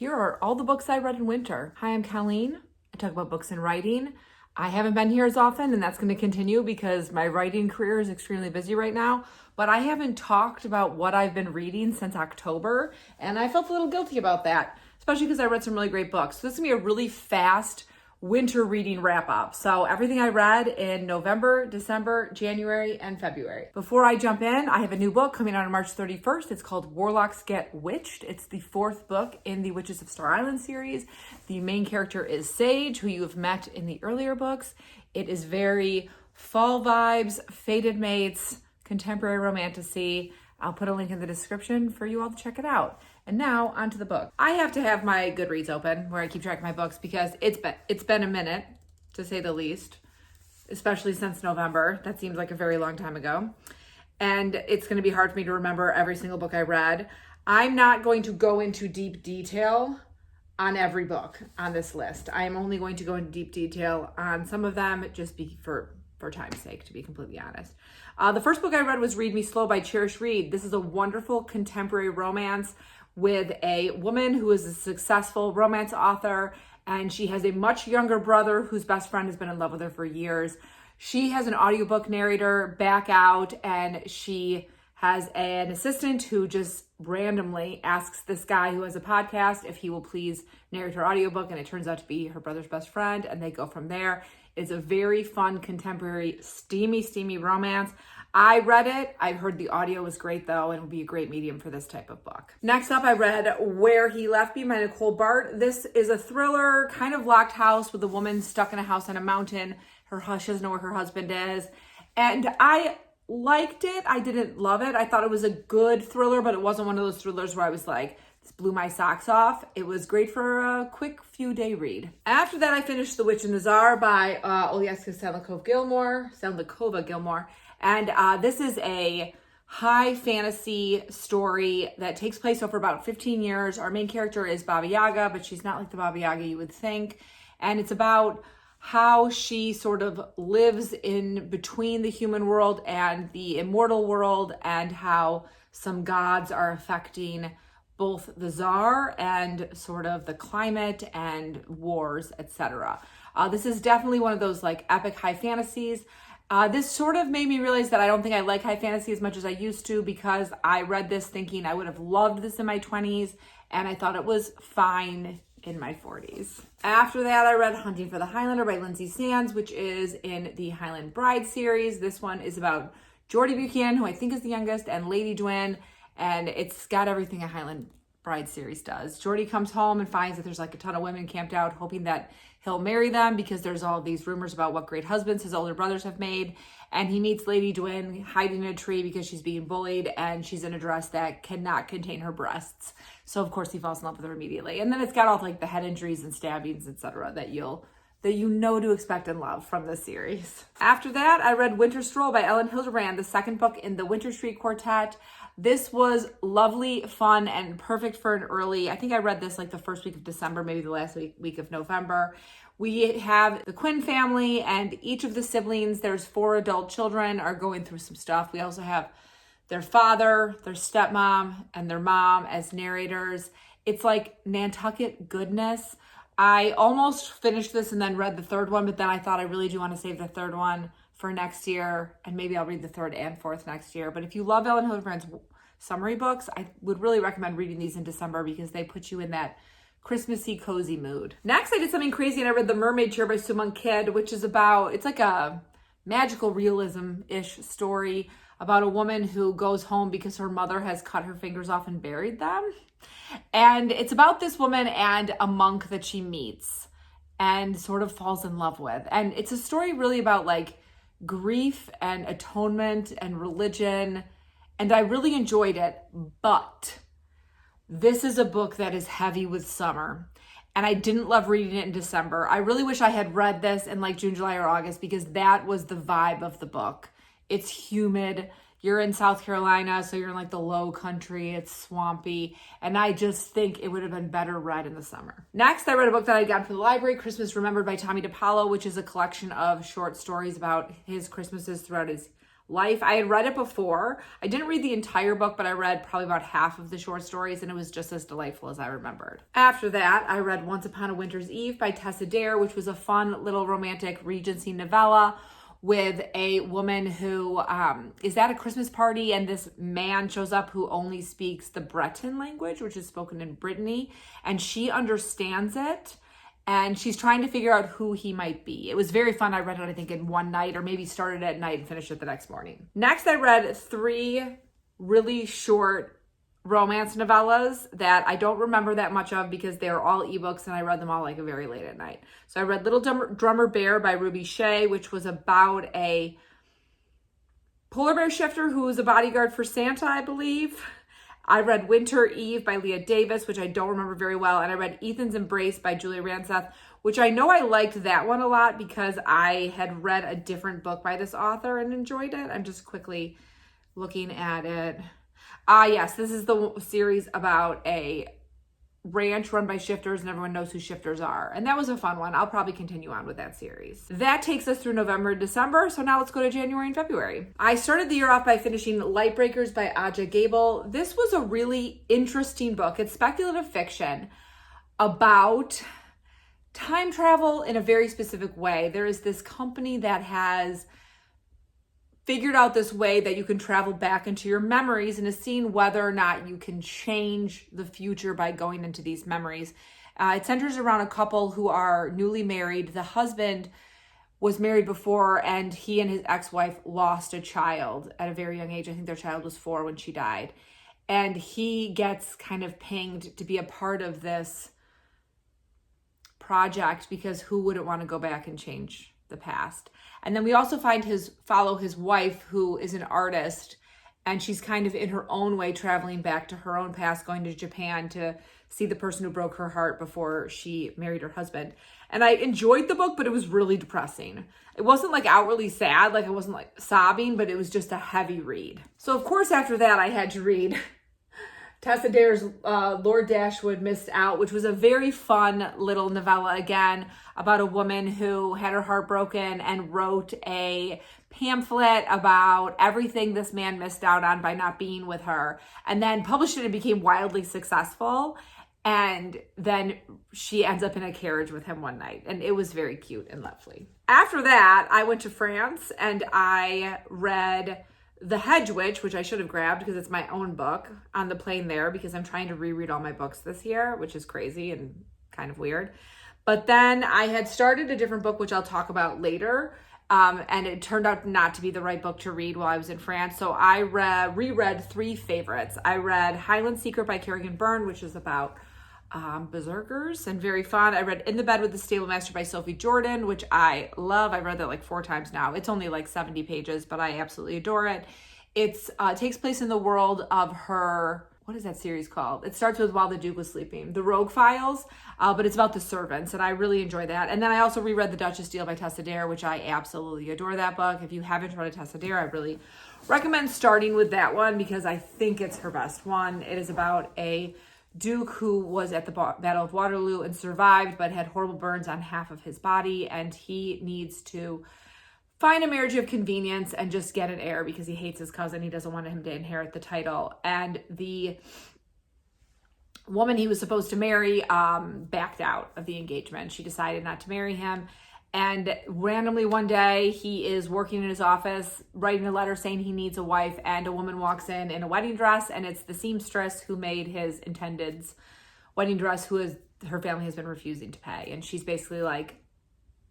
Here are all the books I read in winter. Hi, I'm Colleen. I talk about books and writing. I haven't been here as often, and that's going to continue because my writing career is extremely busy right now. But I haven't talked about what I've been reading since October, and I felt a little guilty about that, especially because I read some really great books. So this is going to be a really fast winter reading wrap up. So everything I read in November, December, January, and February. Before I jump in, I have a new book coming out on March 31st. It's called Warlocks Get Witched. It's the fourth book in the Witches of Star Island series. The main character is Sage, who you have met in the earlier books. It is very fall vibes, fated mates, contemporary romantasy. I'll put a link in the description for you all to check it out. And now onto the book. I have to have my Goodreads open where I keep track of my books because it's been a minute, to say the least, especially since November. That seems like a very long time ago. And it's going to be hard for me to remember every single book I read. I'm not going to go into deep detail on every book on this list. I am only going to go into deep detail on some of them for time's sake, to be completely honest. The first book I read was Read Me Slow by Cherish Reed. This is a wonderful contemporary romance with a woman who is a successful romance author, and she has a much younger brother whose best friend has been in love with her for years. She has an audiobook narrator back out, and she has an assistant who just randomly asks this guy who has a podcast if he will please narrate her audiobook, and it turns out to be her brother's best friend, and they go from there. It's a very fun, contemporary, steamy romance. I read it. I heard the audio was great though, and would be a great medium for this type of book. Next up, I read Where He Left Me by Nicole Bart. This is a thriller, kind of locked house with a woman stuck in a house on a mountain. She doesn't know where her husband is. And I liked it. I didn't love it. I thought it was a good thriller, but it wasn't one of those thrillers where I was like, this blew my socks off. It was great for a quick few day read. After that, I finished The Witch and the Tsar by Olieska Sedlikova Gilmore. And this is a high fantasy story that takes place over about 15 years. Our main character is Baba Yaga, but she's not like the Baba Yaga you would think. And it's about how she sort of lives in between the human world and the immortal world, and how some gods are affecting both the Tsar and sort of the climate and wars, etc. This is definitely one of those like epic high fantasies. This sort of made me realize that I don't think I like high fantasy as much as I used to, because I read this thinking I would have loved this in my 20s, and I thought it was fine in my 40s. After that, I read Hunting for the Highlander by Lindsay Sands, which is in the Highland Bride series. This one is about Geordie Buchanan, who I think is the youngest, and Lady Gwyn, and it's got everything a Highland Bride series does. Geordie comes home and finds that there's like a ton of women camped out, hoping that he'll marry them because there's all these rumors about what great husbands his older brothers have made. And he meets Lady Gwyn hiding in a tree because she's being bullied, and she's in a dress that cannot contain her breasts. So of course he falls in love with her immediately. And then it's got all like the head injuries and stabbings, etc. that you know to expect and love from this series. After that, I read Winter Stroll by Ellen Hildebrand, the second book in the Winter Street Quartet. This was lovely, fun, and perfect for an early, I think I read this like the first week of December, maybe the last week of November. We have the Quinn family, and each of the siblings, there's 4 adult children, are going through some stuff. We also have their father, their stepmom, and their mom as narrators. It's like Nantucket goodness. I almost finished this and then read the third one, but then I thought I really do want to save the third one for next year, and maybe I'll read the third and fourth next year. But if you love Ellen Hildebrand's summary books, I would really recommend reading these in December because they put you in that Christmassy, cozy mood. Next, I did something crazy and I read The Mermaid Chair by Sumon Kidd, which is about, it's like a magical realism-ish story about a woman who goes home because her mother has cut her fingers off and buried them. And it's about this woman and a monk that she meets and sort of falls in love with. And it's a story really about like grief and atonement and religion. And I really enjoyed it, but this is a book that is heavy with summer, and I didn't love reading it in December. I really wish I had read this in like June, July, or August, because that was the vibe of the book. It's humid. You're in South Carolina, so you're in like the low country. It's swampy, and I just think it would have been better read in the summer. Next, I read a book that I got from the library, Christmas Remembered by Tommy DePaulo, which is a collection of short stories about his Christmases throughout his life. I had read it before. I didn't read the entire book, but I read probably about half of the short stories, and it was just as delightful as I remembered. After that, I read Once Upon a Winter's Eve by Tessa Dare, which was a fun little romantic Regency novella with a woman who is at a Christmas party, and this man shows up who only speaks the Breton language, which is spoken in Brittany, and she understands it. And she's trying to figure out who he might be. It was very fun. I read it, I think, in one night, or maybe started at night and finished it the next morning. Next, I read 3 really short romance novellas that I don't remember that much of because they're all ebooks, and I read them all like very late at night. So I read Little Drummer Bear by Ruby Shea, which was about a polar bear shifter who was a bodyguard for Santa, I believe. I read Winter Eve by Leah Davis, which I don't remember very well. And I read Ethan's Embrace by Julia Ranseth, which I know I liked that one a lot because I had read a different book by this author and enjoyed it. I'm just quickly looking at it. Yes, this is the series about a ranch run by shifters, and everyone knows who shifters are. And that was a fun one. I'll probably continue on with that series. That takes us through November and December. So now let's go to January and February. I started the year off by finishing Lightbreakers by Aja Gabel. This was a really interesting book. It's speculative fiction about time travel in a very specific way. There is this company that has figured out this way that you can travel back into your memories and is seeing whether or not you can change the future by going into these memories. It centers around a couple who are newly married. The husband was married before, and he and his ex-wife lost a child at a very young age. I think their child was 4 when she died. And he gets kind of pinged to be a part of this project because who wouldn't want to go back and change the past? And then we also follow his wife, who is an artist, and she's kind of in her own way traveling back to her own past, going to Japan to see the person who broke her heart before she married her husband. And I enjoyed the book, but it was really depressing. It wasn't like outwardly sad, like I wasn't like sobbing, but it was just a heavy read. So of course after that I had to read Tessa Dare's Lord Dashwood Missed Out, which was a very fun little novella, again, about a woman who had her heart broken and wrote a pamphlet about everything this man missed out on by not being with her, and then published it and became wildly successful. And then she ends up in a carriage with him one night, and it was very cute and lovely. After that, I went to France and I read The Hedge Witch, which I should have grabbed because it's my own book, on the plane there, because I'm trying to reread all my books this year, which is crazy and kind of weird. But then I had started a different book, which I'll talk about later, and it turned out not to be the right book to read while I was in France. So I reread 3 favorites. I read Highland Secret by Kerrigan Byrne, which is about berserkers and very fun. I read In the Bed with the Stable Master by Sophie Jordan, which I love. I read that like 4 times now. It's only like 70 pages, but I absolutely adore it. It takes place in the world of her, what is that series called? It starts with While the Duke Was Sleeping, The Rogue Files, but it's about the servants, and I really enjoy that. And then I also reread The Duchess Deal by Tessa Dare, which I absolutely adore that book. If you haven't read Tessa Dare, I really recommend starting with that one because I think it's her best one. It is about a Duke who was at the Battle of Waterloo and survived, but had horrible burns on half of his body, and he needs to find a marriage of convenience and just get an heir because he hates his cousin. He doesn't want him to inherit the title. And the woman he was supposed to marry backed out of the engagement. She decided not to marry him. And randomly one day he is working in his office, writing a letter saying he needs a wife, and a woman walks in a wedding dress, and it's the seamstress who made his intended's wedding dress, her family has been refusing to pay. And she's basically like,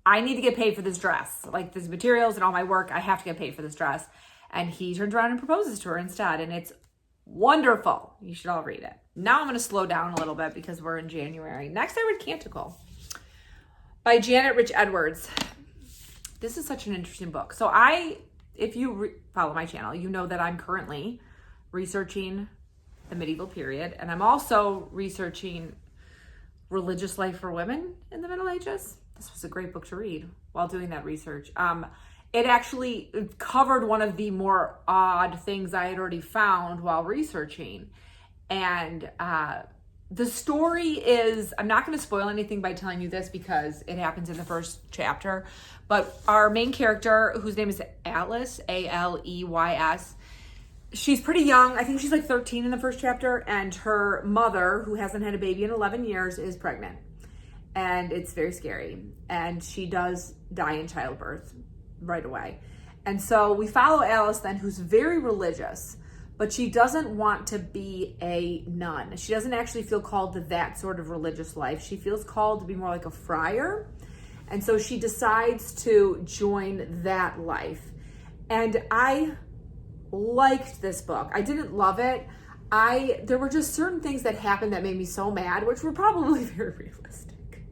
I need to get paid for this dress. Like, this materials and all my work, I have to get paid for this dress. And he turns around and proposes to her instead. And it's wonderful. You should all read it. Now I'm going to slow down a little bit because we're in January. Next, I read Canticle by Janet Rich Edwards. This is such an interesting book. So if you follow my channel, you know that I'm currently researching the medieval period. And I'm also researching religious life for women in the Middle Ages. This was a great book to read while doing that research. It actually covered one of the more odd things I had already found while researching. And The story is, I'm not going to spoil anything by telling you this because it happens in the first chapter, but our main character, whose name is Alice, Aleys, she's pretty young. I think she's like 13 in the first chapter, and her mother, who hasn't had a baby in 11 years, is pregnant. And it's very scary. And she does die in childbirth right away. And so we follow Alice then, who's very religious, but she doesn't want to be a nun. She doesn't actually feel called to that sort of religious life. She feels called to be more like a friar. And so she decides to join that life. And I liked this book. I didn't love it. There were just certain things that happened that made me so mad, which were probably very realistic,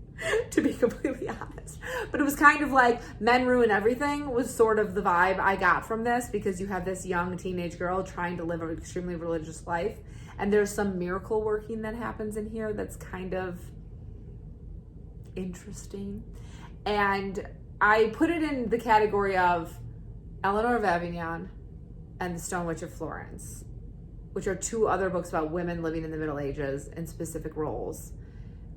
to be completely honest. But it was kind of like men ruin everything was sort of the vibe I got from this, because you have this young teenage girl trying to live an extremely religious life. And there's some miracle working that happens in here that's kind of interesting. And I put it in the category of Eleanor of Avignon and The Stone Witch of Florence, which are two other books about women living in the Middle Ages in specific roles.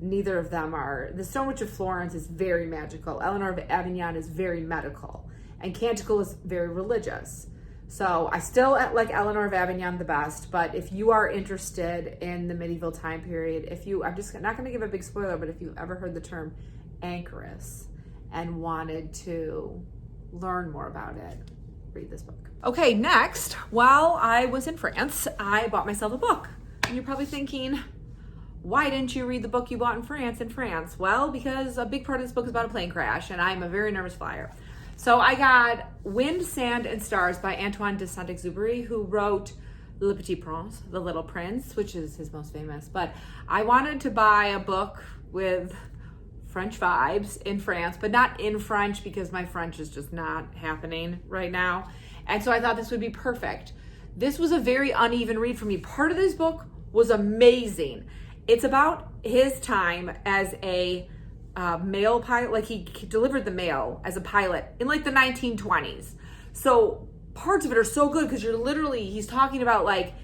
Neither of them are. The Stone Witch of Florence is very magical. Eleanor of Avignon is very medical. And Canticle is very religious. So I still like Eleanor of Avignon the best, but if you are interested in the medieval time period, I'm just not going to give a big spoiler, but if you've ever heard the term anchoress and wanted to learn more about it, read this book. Okay, next, while I was in France, I bought myself a book. And you're probably thinking, why didn't you read the book you bought in France? Well, because a big part of this book is about a plane crash, and I'm a very nervous flyer. So I got Wind, Sand, and Stars by Antoine de Saint-Exupéry, who wrote Le Petit Prince, The Little Prince, which is his most famous. But I wanted to buy a book with French vibes in France, but not in French because my French is just not happening right now. And so I thought this would be perfect. This was a very uneven read for me. Part of this book was amazing. It's about his time as a mail pilot. Like he delivered the mail as a pilot in like the 1920s. So parts of it are so good because he's talking about like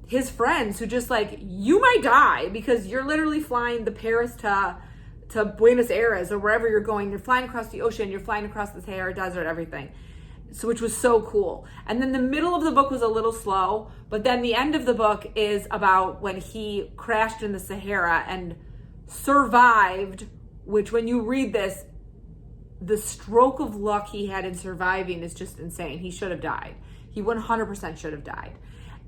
his friends who just like, you might die because you're literally flying the Paris to Buenos Aires or wherever you're going. You're flying across the ocean, you're flying across the Sahara Desert, everything. So which was so cool. And then the middle of the book was a little slow, but then the end of the book is about when he crashed in the Sahara and survived, which when you read this, the stroke of luck he had in surviving is just insane. He should have died. He 100% should have died.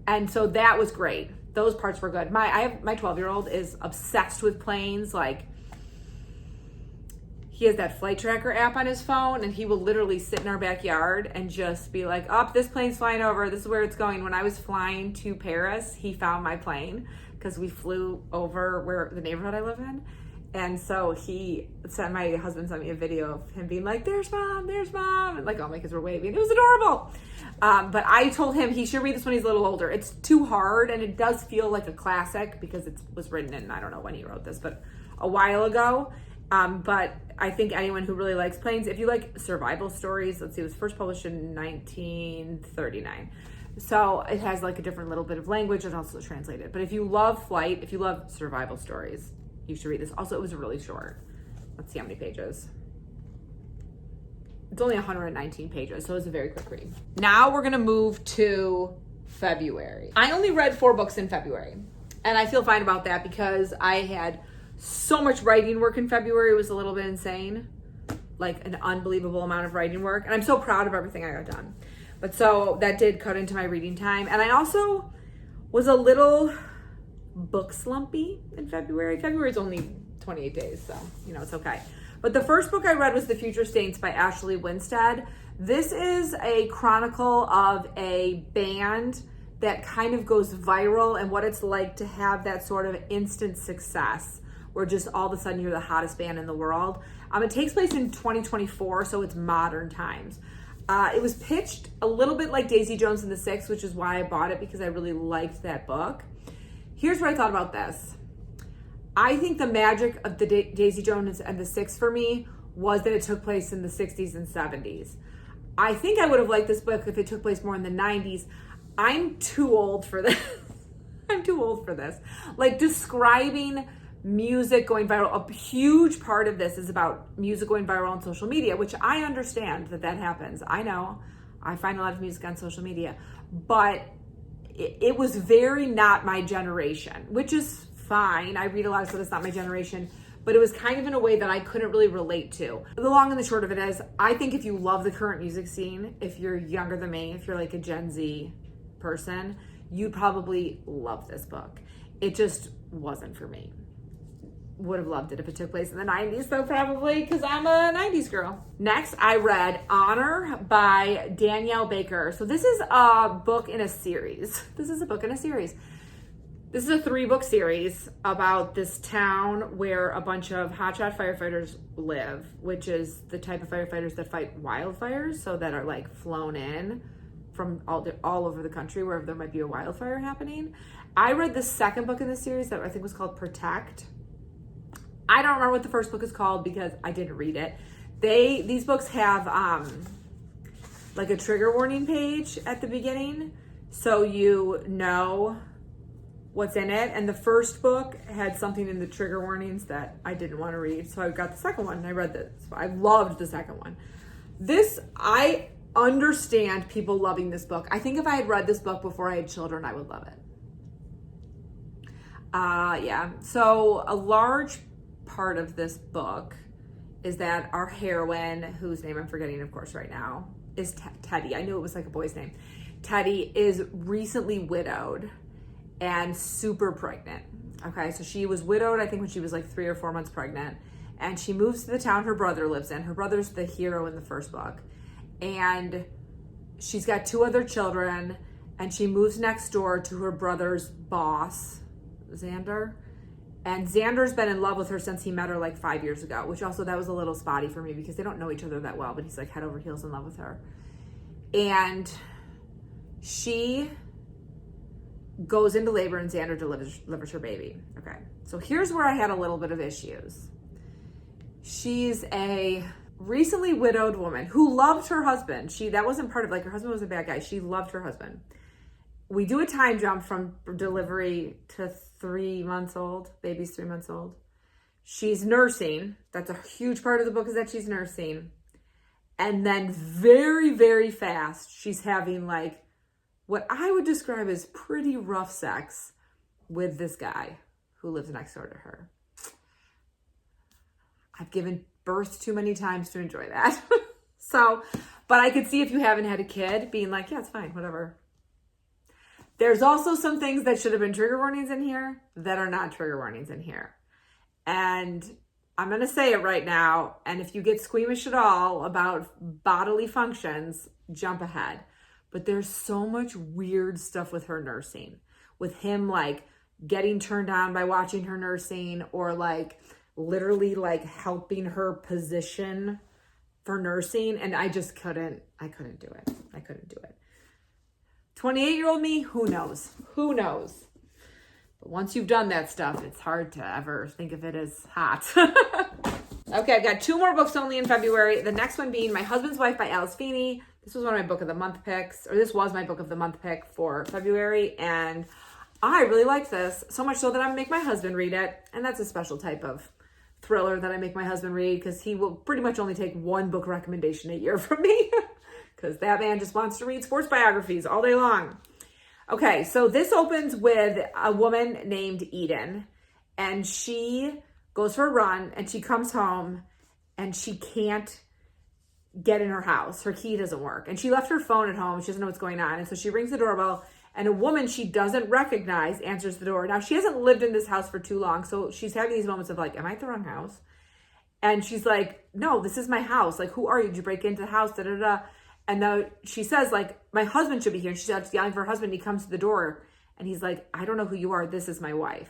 And so that was great. Those parts were good. My 12-year-old is obsessed with planes. Like, he has that flight tracker app on his phone, and he will literally sit in our backyard and just be like, this plane's flying over. This is where it's going. When I was flying to Paris, he found my plane because we flew over the neighborhood I live in. And so my husband sent me a video of him being like, there's mom. And like all my kids were waving. It was adorable. But I told him he should read this when he's a little older. It's too hard, and it does feel like a classic because it was written in, I don't know when he wrote this, but a while ago. But I think anyone who really likes planes, if you like survival stories, let's see, it was first published in 1939. So it has like a different little bit of language and also translated. But if you love flight, if you love survival stories, you should read this. Also, it was really short. Let's see how many pages. It's only 119 pages, so it was a very quick read. Now we're gonna move to February. I only read 4 books in February, and I feel fine about that because I had so much writing work in February. It was a little bit insane, like an unbelievable amount of writing work. And I'm so proud of everything I got done. But so that did cut into my reading time. And I also was a little book slumpy in February. February is only 28 days, so, it's okay. But the first book I read was The Future Saints by Ashley Winstead. This is a chronicle of a band that kind of goes viral and what it's like to have that sort of instant success where just all of a sudden you're the hottest band in the world. It takes place in 2024, so it's modern times. It was pitched a little bit like Daisy Jones and the Six, which is why I bought it, because I really liked that book. Here's what I thought about this. I think the magic of the Daisy Jones and the Six for me was that it took place in the 60s and 70s. I think I would have liked this book if it took place more in the 90s. I'm too old for this. I'm too old for this. Like describing music going viral. A huge part of this is about music going viral on social media, which I understand that happens. I know I find a lot of music on social media, but it was very not my generation, which is fine. I read a lot of stuff that's not my generation, but it was kind of in a way that I couldn't really relate to. The long and the short of it is, I think if you love the current music scene, if you're younger than me, if you're like a Gen Z person, you'd probably love this book. It just wasn't for me. Would have loved it if it took place in the 90s though, probably, because I'm a 90s girl. Next, I read Honor by Danielle Baker. So this is a book in a series. This is a 3-book series about this town where a bunch of hotshot firefighters live, which is the type of firefighters that fight wildfires, so that are like flown in from all over the country wherever there might be a wildfire happening. I read the second book in the series that I think was called Protect. I don't remember what the first book is called because I didn't read it. These books have like a trigger warning page at the beginning, so you know what's in it. And the first book had something in the trigger warnings that I didn't want to read, so I got the second one and I read this. I loved the second one. I understand people loving this book. I think if I had read this book before I had children, I would love it. Yeah. So a large part of this book is that our heroine, whose name I'm forgetting, of course, right now, is Teddy. I knew it was like a boy's name. Teddy is recently widowed and super pregnant. Okay, so she was widowed, I think, when she was like 3 or 4 months pregnant, and she moves to the town her brother lives in. Her brother's the hero in the first book, and she's got 2 other children, and she moves next door to her brother's boss, Xander. And Xander's been in love with her since he met her like 5 years ago, which also, that was a little spotty for me because they don't know each other that well, but he's like head over heels in love with her. And she goes into labor and Xander delivers her baby. Okay, so here's where I had a little bit of issues. She's a recently widowed woman who loved her husband. That wasn't part of, like, her husband was a bad guy. She loved her husband. We do a time jump from delivery to 3 months old. Baby's 3 months old. She's nursing. That's a huge part of the book, is that she's nursing. And then very, very fast, she's having like what I would describe as pretty rough sex with this guy who lives next door to her. I've given birth too many times to enjoy that. But I could see if you haven't had a kid being like, yeah, it's fine, whatever. There's also some things that should have been trigger warnings in here that are not trigger warnings in here. And I'm going to say it right now. And if you get squeamish at all about bodily functions, jump ahead. But there's so much weird stuff with her nursing, with him like getting turned on by watching her nursing, or like literally like helping her position for nursing. And I couldn't do it. I couldn't do it. 28-year-old me, who knows? Who knows? But once you've done that stuff, it's hard to ever think of it as hot. Okay, I've got 2 more books only in February. The next one being My Husband's Wife by Alice Feeney. This was one of my book of the month picks, or this was my book of the month pick for February. And I really liked this, so much so that I'm gonna make my husband read it. And that's a special type of thriller that I make my husband read, because he will pretty much only take 1 book recommendation a year from me. Because that man just wants to read sports biographies all day long. Okay, so this opens with a woman named Eden, and she goes for a run, and she comes home, and she can't get in her house. Her key doesn't work, and she left her phone at home. She doesn't know what's going on, and so she rings the doorbell, and a woman she doesn't recognize answers the door. Now, she hasn't lived in this house for too long, so she's having these moments of like, am I at the wrong house? And she's like, no, this is my house. Like, who are you? Did you break into the house? Da-da-da. And now she says, like, my husband should be here. And she starts yelling for her husband. He comes to the door and he's like, I don't know who you are. This is my wife.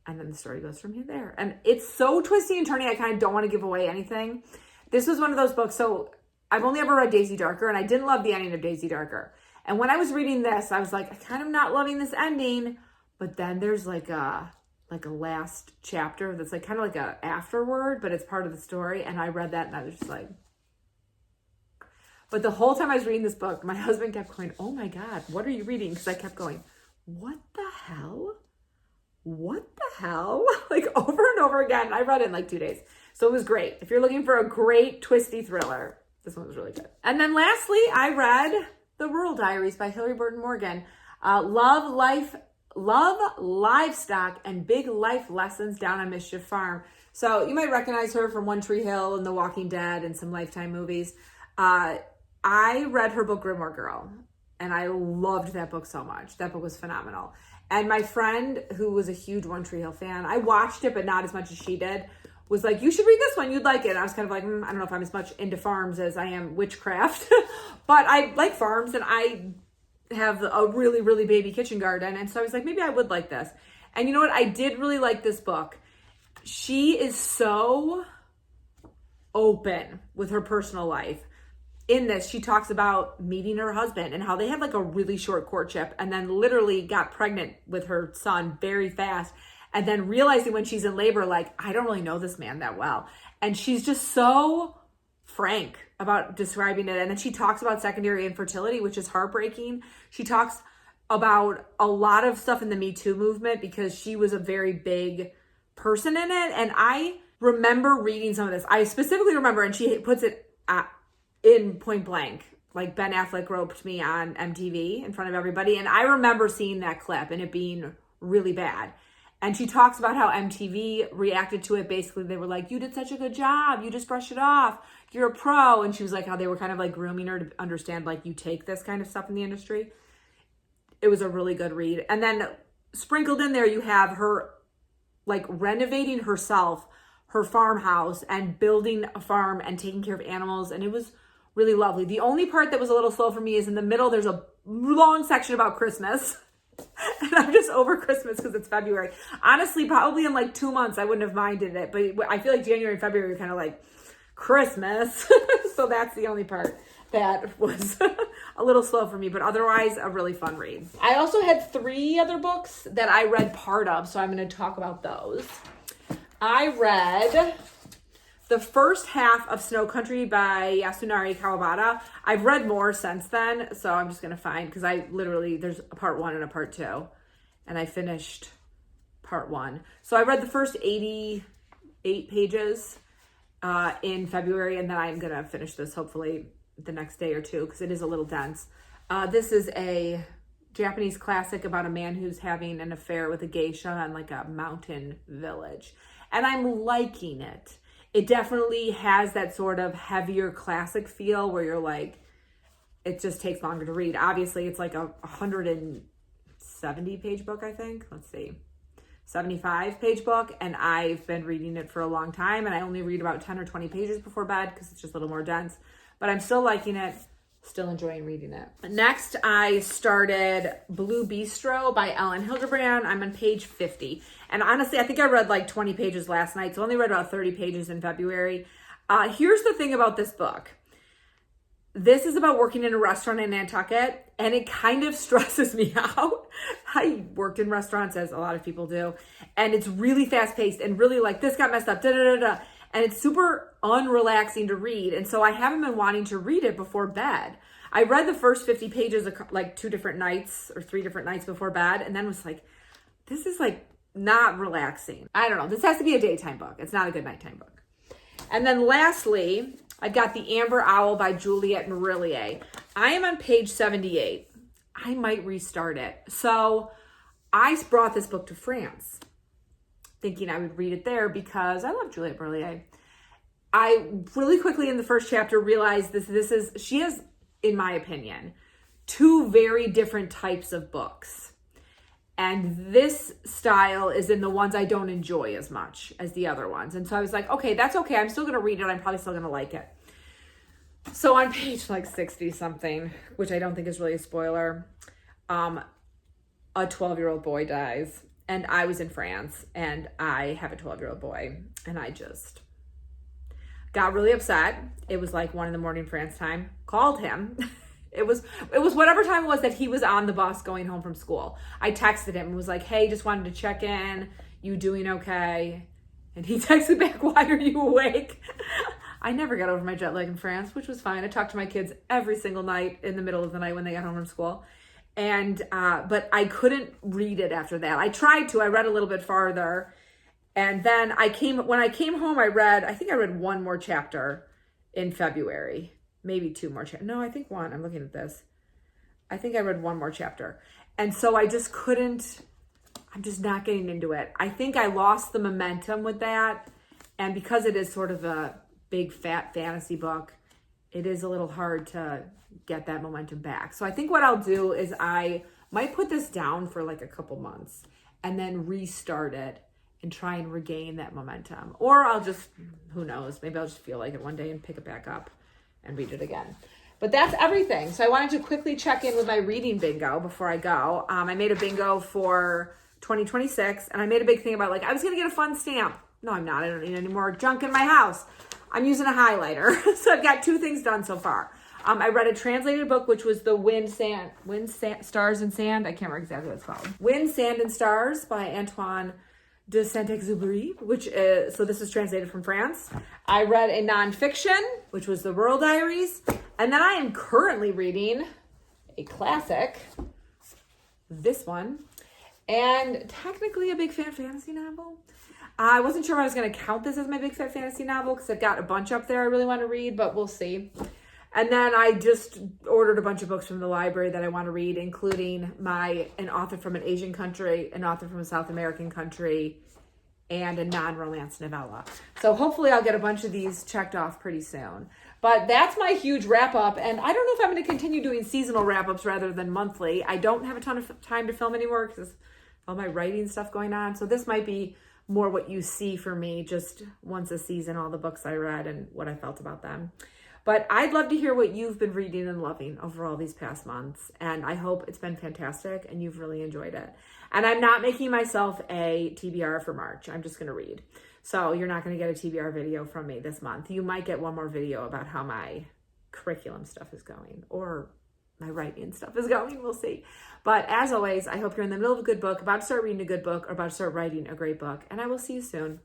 And then the story goes from here there. And it's so twisty and turny. I kind of don't want to give away anything. This was one of those books. So I've only ever read Daisy Darker, and I didn't love the ending of Daisy Darker. And when I was reading this, I was like, I kind of not loving this ending. But then there's like a last chapter that's like kind of like a afterword, but it's part of the story. And I read that and I was just like, but the whole time I was reading this book, my husband kept going, oh my God, what are you reading? Because I kept going, what the hell? What the hell? Like over and over again. I read it in like 2 days. So it was great. If you're looking for a great twisty thriller, this one was really good. And then lastly, I read The Rural Diaries by Hilary Burton Morgan. Love, livestock, and big life lessons down on Mischief Farm. So you might recognize her from One Tree Hill and The Walking Dead and some Lifetime movies. I read her book Grimoire Girl, and I loved that book so much. That book was phenomenal. And my friend, who was a huge One Tree Hill fan, I watched it, but not as much as she did, was like, you should read this one, you'd like it. And I was kind of like, I don't know if I'm as much into farms as I am witchcraft, but I like farms, and I have a really, really baby kitchen garden. And so I was like, maybe I would like this. And you know what? I did really like this book. She is so open with her personal life. In this, she talks about meeting her husband and how they had like a really short courtship and then literally got pregnant with her son very fast. And then realizing when she's in labor, like, I don't really know this man that well. And she's just so frank about describing it. And then she talks about secondary infertility, which is heartbreaking. She talks about a lot of stuff in the Me Too movement because she was a very big person in it. And I remember reading some of this. I specifically remember, and she puts it in point blank, like Ben Affleck roped me on MTV in front of everybody. And I remember seeing that clip and it being really bad. And she talks about how MTV reacted to it. Basically, they were like, you did such a good job. You just brush it off. You're a pro. And she was like, how they were kind of like grooming her to understand, like, you take this kind of stuff in the industry. It was a really good read. And then sprinkled in there, you have her like renovating herself, her farmhouse, and building a farm and taking care of animals. And it was really lovely. The only part that was a little slow for me is in the middle, there's a long section about Christmas. And I'm just over Christmas because it's February. Honestly, probably in like 2 months, I wouldn't have minded it. But I feel like January and February are kind of like Christmas. So that's the only part that was a little slow for me. But otherwise, a really fun read. I also had 3 other books that I read part of. So I'm going to talk about those. I read the first half of Snow Country by Yasunari Kawabata. I've read more since then, so I'm just going to find, because there's a part 1 and a part 2, and I finished part 1. So I read the first 88 pages in February, and then I'm going to finish this hopefully the next day or 2, because it is a little dense. This is a Japanese classic about a man who's having an affair with a geisha in like a mountain village, and I'm liking it. It definitely has that sort of heavier classic feel where you're like, it just takes longer to read. Obviously, it's like a 170 page book, I think. Let's see. 75 page book. And I've been reading it for a long time. And I only read about 10 or 20 pages before bed because it's just a little more dense. But I'm still liking it. Still enjoying reading it. Next, I started Blue Bistro by Ellen Hildebrand. I'm on page 50. And honestly, I think I read like 20 pages last night, so I only read about 30 pages in February. Here's the thing about this book. This is about working in a restaurant in Nantucket, and it kind of stresses me out. I worked in restaurants, as a lot of people do, and it's really fast-paced and really like, this got messed up, da-da-da-da. And it's super unrelaxing to read. And so I haven't been wanting to read it before bed. I read the first 50 pages like 2 different nights or 3 different nights before bed. And then was like, this is like not relaxing. I don't know. This has to be a daytime book. It's not a good nighttime book. And then lastly, I've got The Amber Owl by Juliette Marillier. I am on page 78. I might restart it. So I brought this book to France, thinking I would read it there because I love Juliette Marillier. I really quickly in the first chapter realized she has, in my opinion, 2 very different types of books. And this style is in the ones I don't enjoy as much as the other ones. And so I was like, okay, that's okay. I'm still going to read it. I'm probably still going to like it. So on page like 60 something, which I don't think is really a spoiler, a 12-year-old boy dies. And I was in France, and I have a 12-year-old boy, and I just got really upset. It was like 1 a.m. France time. Called him. It was whatever time it was that he was on the bus going home from school. I texted him and was like, hey, just wanted to check in. You doing okay? And he texted back, why are you awake? I never got over my jet lag in France, which was fine. I talked to my kids every single night in the middle of the night when they got home from school. And, but I couldn't read it after that. I tried to, I read a little bit farther. And then when I came home, I think I read one more chapter in February, maybe two more chapters. No, I think one. I'm looking at this. I think I read one more chapter. And so I just couldn't, I'm just not getting into it. I think I lost the momentum with that. And because it is sort of a big fat fantasy book, it is a little hard to get that momentum back. So I think what I'll do is I might put this down for like a couple months and then restart it and try and regain that momentum. Or I'll just, who knows, maybe I'll just feel like it one day and pick it back up and read it again. But that's everything. So I wanted to quickly check in with my reading bingo before I go. I made a bingo for 2026, and I made a big thing about like, I was gonna get a fun stamp. No, I'm not. I don't need any more junk in my house. I'm using a highlighter. So I've got 2 things done so far. I read a translated book, which was the Wind, Stars, and Sand. I can't remember exactly what it's called. Wind, Sand, and Stars by Antoine de Saint-Exupéry, which is, so this is translated from France. I read a nonfiction, which was the Rural Diaries. And then I am currently reading a classic, this one, and technically a big fat fantasy novel. I wasn't sure if I was going to count this as my big fat fantasy novel because I've got a bunch up there I really want to read, but we'll see. And then I just ordered a bunch of books from the library that I want to read, including an author from an Asian country, an author from a South American country, and a non-romance novella. So hopefully I'll get a bunch of these checked off pretty soon. But that's my huge wrap up. And I don't know if I'm going to continue doing seasonal wrap ups rather than monthly. I don't have a ton of time to film anymore because all my writing stuff going on. So this might be more what you see for me, just once a season, all the books I read and what I felt about them. But I'd love to hear what you've been reading and loving over all these past months. And I hope it's been fantastic and you've really enjoyed it. And I'm not making myself a TBR for March. I'm just going to read. So you're not going to get a TBR video from me this month. You might get one more video about how my curriculum stuff is going or my writing stuff is going. We'll see. But as always, I hope you're in the middle of a good book, about to start reading a good book, or about to start writing a great book. And I will see you soon.